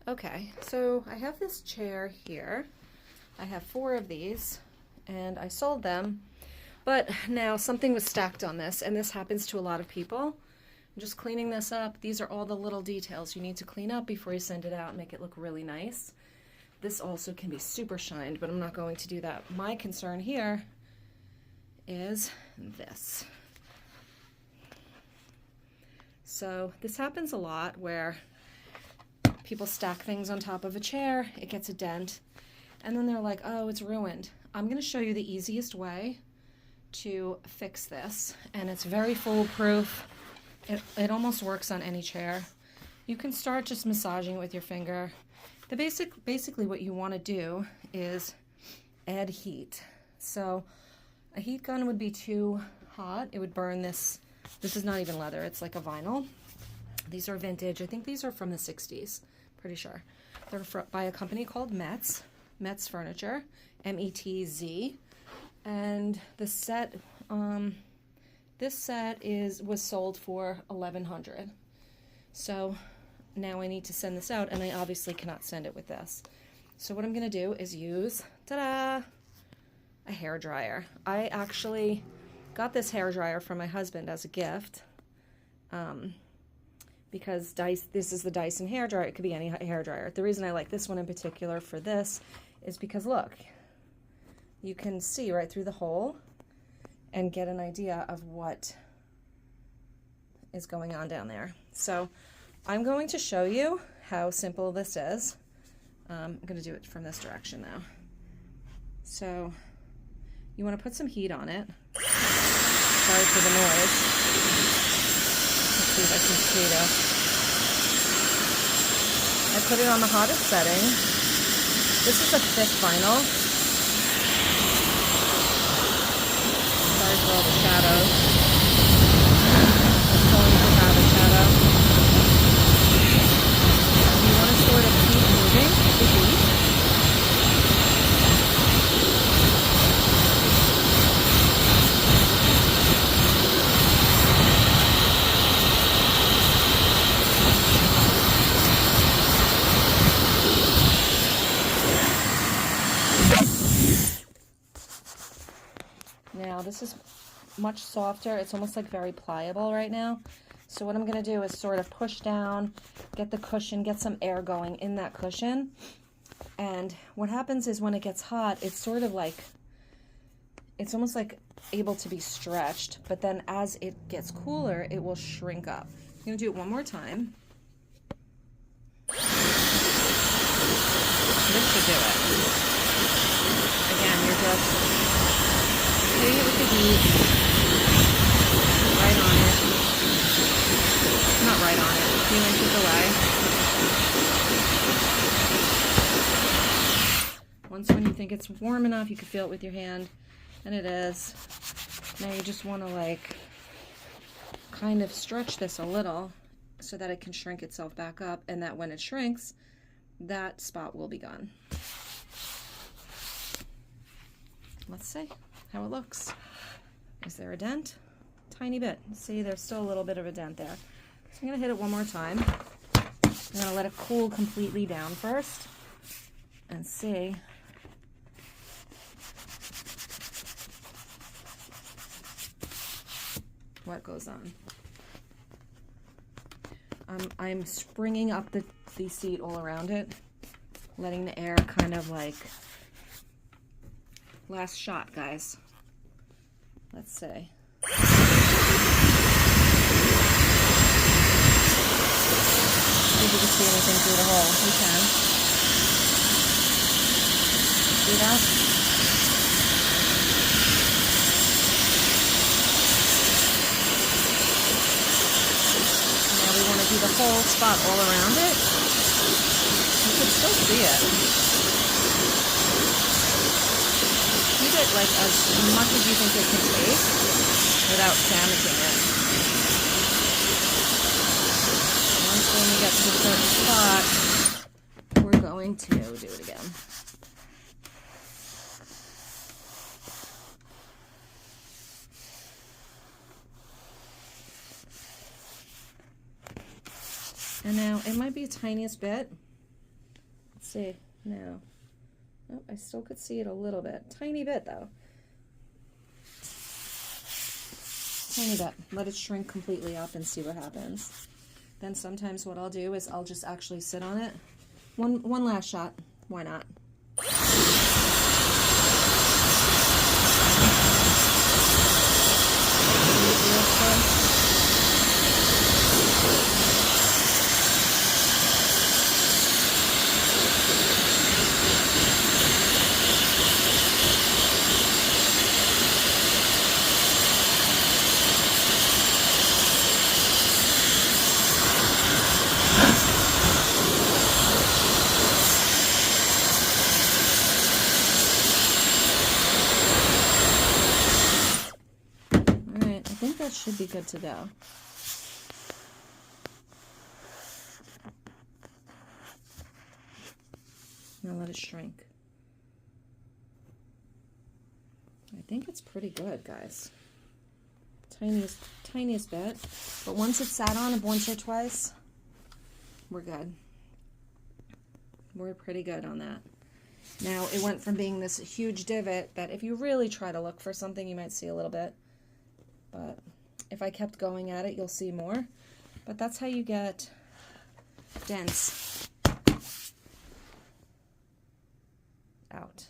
Okay, so I have this chair here. I have 4 of these, and I sold them. But now something was stacked on this, and this happens to a lot of people. I'm just cleaning this up. These are all the little details you need to clean up before you send it out and make it look really nice. This also can be super shined, but I'm not going to do that. My concern here is this. So this happens a lot where people stack things on top of a chair, it gets a dent, and then they're like, oh, it's ruined. I'm going to show you the easiest way to fix this, and it's very foolproof. It almost works on any chair. You can start just massaging it with your finger. Basically what you want to do is add heat. So a heat gun would be too hot. It would burn this. This is not even leather. It's like a vinyl. These are vintage. I think these are from the 60s. Pretty sure. They're by a company called Metz Furniture, M-E-T-Z. And the set, this set was sold for $1,100. So now I need to send this out, and I obviously cannot send it with this. So what I'm going to do is use, ta-da, a hair dryer. I actually got this hair dryer from my husband as a gift, because this is the Dyson hair dryer. It could be any hair dryer. The reason I like this one in particular for this is because, look, you can see right through the hole and get an idea of what is going on down there. So I'm going to show you how simple this is. I'm going to do it from this direction now. So you want to put some heat on it. Sorry for the noise. Let's see if I can speed up. I put it on the hottest setting. This is a thick vinyl. Sorry for all the shadows. It's going to have a shadow. You want to sort of keep moving the heat. Now this is much softer. It's almost like very pliable right now. So what I'm going to do is sort of push down, get the cushion, get some air going in that cushion. And what happens is when it gets hot, it's sort of like, it's almost like able to be stretched. But then as it gets cooler, it will shrink up. I'm going to do it one more time. This should do it. Again, you're just hitting it with the heat, right on it, not right on it, a few inches away. Once when you think it's warm enough, you can feel it with your hand, and it is. Now you just want to like kind of stretch this a little so that it can shrink itself back up, and that when it shrinks, that spot will be gone. Let's see how it looks. Is there a dent? Tiny bit. See, there's still a little bit of a dent there. So I'm going to hit it one more time. I'm going to let it cool completely down first and see what goes on. I'm springing up the seat all around it, letting the air kind of like, last shot, guys. Let's see. See if you can see anything through the hole. You can. See that? Now we want to do the whole spot all around it. You can still see it. Keep it like as much as you think it can take without damaging it. Once when you get to a certain spot, we're going to do it again. And now it might be the tiniest bit, Let's see now. Oh, I still could see it a little bit. Tiny bit though. Tiny bit. Let it shrink completely up and see what happens. Then sometimes what I'll do is I'll just actually sit on it. One last shot. Why not? I think that should be good to go. Now let it shrink. I think it's pretty good, guys. Tiniest bit. But once it's sat on once or twice, we're good. We're pretty good on that. Now it went from being this huge divot that if you really try to look for something, you might see a little bit. But if I kept going at it, you'll see more. But that's how you get dents out.